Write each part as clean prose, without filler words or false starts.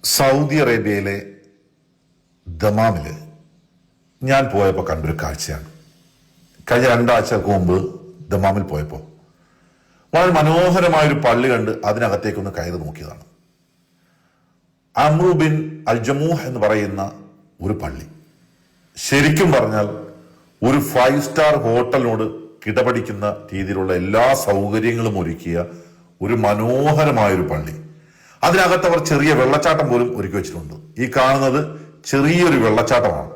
Saudi അറേബ്യയിലെ ദമാമിൽ ഞാൻ പോയപ്പോൾ കണ്ടൊരു കാഴ്ചയാണ്. കഴിഞ്ഞ 2 ആഴ്ചക്ക് മുമ്പ് ദമാമിൽ പോയപ്പോൾ വളരെ മനോഹരമായൊരു പള്ളി കണ്ട് അതിനകത്തേക്കൊന്ന് കയറി നോക്കിയതാണ്. അമ്രു ബിൻ അൽ ജമൂഹ് എന്ന് പറയുന്ന ഒരു പള്ളി. ശരിക്കും പറഞ്ഞാൽ ഒരു 5 സ്റ്റാർ ഹോട്ടലിനോട് കിടപിടിക്കുന്ന രീതിയിലുള്ള എല്ലാ സൗകര്യങ്ങളും ഒരുക്കിയ ഒരു മനോഹരമായൊരു പള്ളി. അതിനകത്ത് അവർ ചെറിയ വെള്ളച്ചാട്ടം പോലും ഒരുക്കി വെച്ചിട്ടുണ്ട്. ഈ കാണുന്നത് ചെറിയൊരു വെള്ളച്ചാട്ടമാണ്.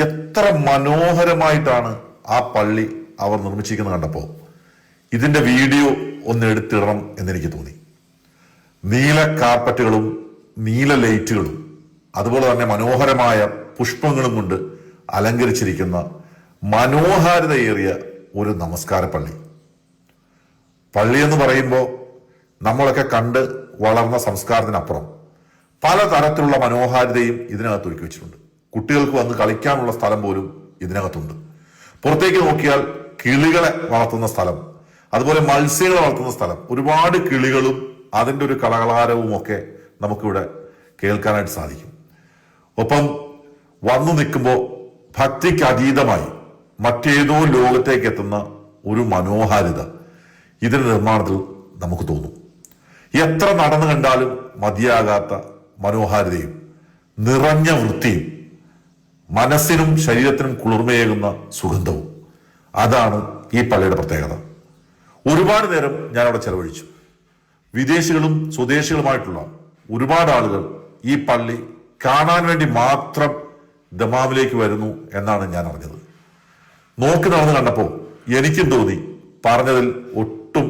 എത്ര മനോഹരമായിട്ടാണ് ആ പള്ളി അവർ നിർമ്മിച്ചിരിക്കുന്നത് കണ്ടപ്പോൾ ഇതിന്റെ വീഡിയോ ഒന്ന് എടുത്തിടണം എന്നെനിക്ക് തോന്നി. നീല കാർപ്പറ്റുകളും നീല ലൈറ്റുകളും അതുപോലെ തന്നെ മനോഹരമായ പുഷ്പങ്ങളും കൊണ്ട് അലങ്കരിച്ചിരിക്കുന്ന മനോഹാരിതയേറിയ ഒരു നമസ്കാര പള്ളി. പള്ളി എന്ന് പറയുമ്പോൾ നമ്മളൊക്കെ കണ്ട് വളർന്ന സംസ്കാരത്തിനപ്പുറം പലതരത്തിലുള്ള മനോഹാരിതയും ഇതിനകത്ത് ഒരുക്കി വെച്ചിട്ടുണ്ട്. കുട്ടികൾക്ക് വന്ന് കളിക്കാനുള്ള സ്ഥലം പോലും ഇതിനകത്തുണ്ട്. പുറത്തേക്ക് നോക്കിയാൽ കിളികളെ വളർത്തുന്ന സ്ഥലം, അതുപോലെ മത്സ്യങ്ങളെ വളർത്തുന്ന സ്ഥലം, ഒരുപാട് കിളികളും അതിൻ്റെ ഒരു കളകളാരവും ഒക്കെ നമുക്കിവിടെ കേൾക്കാനായിട്ട് സാധിക്കും. ഒപ്പം വന്നു നിൽക്കുമ്പോൾ ഭക്തിക്ക് അതീതമായി മറ്റേതോ ലോകത്തേക്ക് എത്തുന്ന ഒരു മനോഹാരിത ഇതിന്റെ നിർമ്മാണത്തിൽ നമുക്ക് തോന്നും. എത്ര നടന്നു കണ്ടാലും മതിയാകാത്ത മനോഹാരിതയും നിറഞ്ഞ വൃത്തിയും മനസ്സിനും ശരീരത്തിനും കുളിർമയേകുന്ന സുഗന്ധവും, അതാണ് ഈ പള്ളിയുടെ പ്രത്യേകത. ഒരുപാട് നേരം ഞാൻ അവിടെ ചെലവഴിച്ചു. വിദേശികളും സ്വദേശികളുമായിട്ടുള്ള ഒരുപാട് ആളുകൾ ഈ പള്ളി കാണാൻ വേണ്ടി മാത്രം ദമാമിലേക്ക് വരുന്നു എന്നാണ് ഞാൻ അറിഞ്ഞത്. നോക്കി നടന്ന് കണ്ടപ്പോൾ എനിക്കും തോന്നി പറഞ്ഞതിൽ ഒട്ടും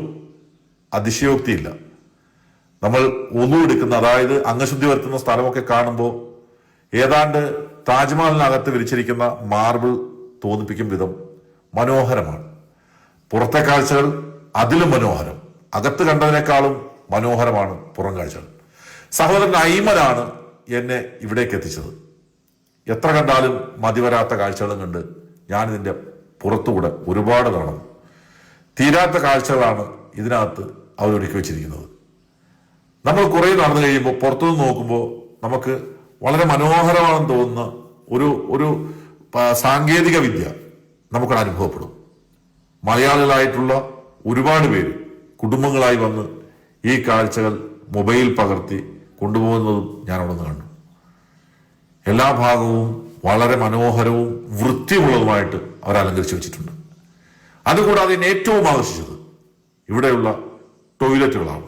അതിശയോക്തിയില്ല. നമ്മൾ ഒന്നു എടുക്കുന്ന, അതായത് അംഗശുദ്ധി വരുത്തുന്ന സ്ഥലമൊക്കെ കാണുമ്പോൾ ഏതാണ്ട് താജ്മഹലിനകത്ത് വിരിച്ചിരിക്കുന്ന മാർബിൾ തോന്നിപ്പിക്കും വിധം മനോഹരമാണ്. പുറത്തെ കാഴ്ചകൾ അതിലും മനോഹരം, അകത്ത് കണ്ടതിനേക്കാളും മനോഹരമാണ് പുറം കാഴ്ചകൾ. സഹോദരൻ ഐമനാണ് എന്നെ ഇവിടേക്ക് എത്തിച്ചത്. എത്ര കണ്ടാലും മതിവരാത്ത കാഴ്ചകളും കണ്ട് ഞാനിതിൻ്റെ പുറത്തുകൂടെ ഒരുപാട് നടന്നു. തീരാത്ത കാഴ്ചകളാണ് ഇതിനകത്ത് അവരൊരുക്കി വെച്ചിരിക്കുന്നത്. നമ്മൾ കുറെ നടന്നു കഴിയുമ്പോൾ പുറത്തുനിന്ന് നോക്കുമ്പോൾ നമുക്ക് വളരെ മനോഹരമാണെന്ന് തോന്നുന്ന ഒരു സാങ്കേതിക വിദ്യ നമുക്കത് അനുഭവപ്പെടും. മലയാളികളായിട്ടുള്ള ഒരുപാട് പേര് കുടുംബങ്ങളായി വന്ന് ഈ കാഴ്ചകൾ മൊബൈൽ പകർത്തി കൊണ്ടുപോകുന്നതും ഞാൻ അവിടെ നിന്ന് കണ്ടു. എല്ലാ ഭാഗവും വളരെ മനോഹരവും വൃത്തിയുള്ളതുമായിട്ട് അവർ അലങ്കരിച്ചു വെച്ചിട്ടുണ്ട്. അതുകൂടാതെ എന്നെ ഏറ്റവും ആകർഷിച്ചത് ഇവിടെയുള്ള ടോയ്ലറ്റുകളാണ്.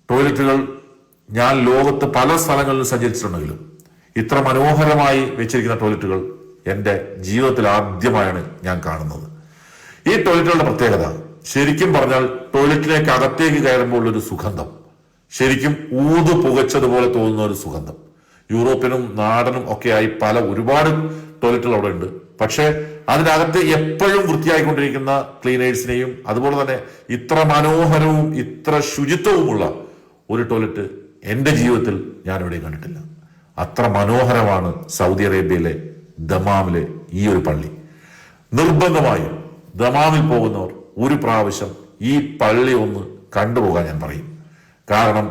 ടോയ്ലറ്റുകൾ ഞാൻ ലോകത്ത് പല സ്ഥലങ്ങളിലും സഞ്ചരിച്ചിട്ടുണ്ടെങ്കിലും ഇത്ര മനോഹരമായി വെച്ചിരിക്കുന്ന ടോയ്ലറ്റുകൾ എൻ്റെ ജീവിതത്തിൽ ആദ്യമായാണ് ഞാൻ കാണുന്നത്. ഈ ടോയ്ലറ്റുകളുടെ പ്രത്യേകത, ശരിക്കും പറഞ്ഞാൽ ടോയ്ലറ്റിലേക്ക് അകത്തേക്ക് കയറുമ്പോൾ ഒരു സുഗന്ധം, ശരിക്കും ഊത് പുകച്ചതുപോലെ തോന്നുന്ന ഒരു സുഗന്ധം. യൂറോപ്പിനും നാടനും ഒക്കെയായി ഒരുപാട് ടോയ്ലറ്റുകൾ അവിടെ ഉണ്ട്. പക്ഷെ അതിനകത്ത് എപ്പോഴും വൃത്തിയായിക്കൊണ്ടിരിക്കുന്ന ക്ലീനേഴ്സിനെയും അതുപോലെ തന്നെ ഇത്ര മനോഹരവും ഇത്ര ശുചിത്വവുമുള്ള ഒരു ടോയ്ലറ്റ് എൻ്റെ ജീവിതത്തിൽ ഞാൻ എവിടെയും കണ്ടിട്ടില്ല. അത്ര മനോഹരമാണ് സൗദി അറേബ്യയിലെ ദമാമിലെ ഈ ഒരു പള്ളി. നിർബന്ധമായും ദമാമിൽ പോകുന്നവർ ഒരു പ്രാവശ്യം ഈ പള്ളി ഒന്ന് കണ്ടുപോകാൻ ഞാൻ പറയും. കാരണം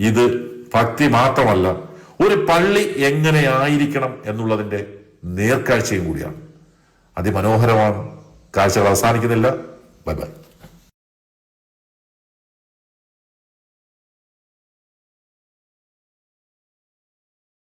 ഇത് ഭക്തി മാത്രമല്ല, ഒരു പള്ളി എങ്ങനെയായിരിക്കണം എന്നുള്ളതിന്റെ നേർക്കാഴ്ചയും കൂടിയാണ്. അതിമനോഹരമാണ്. കാഴ്ചകൾ അവസാനിക്കുന്നില്ല. Bye bye.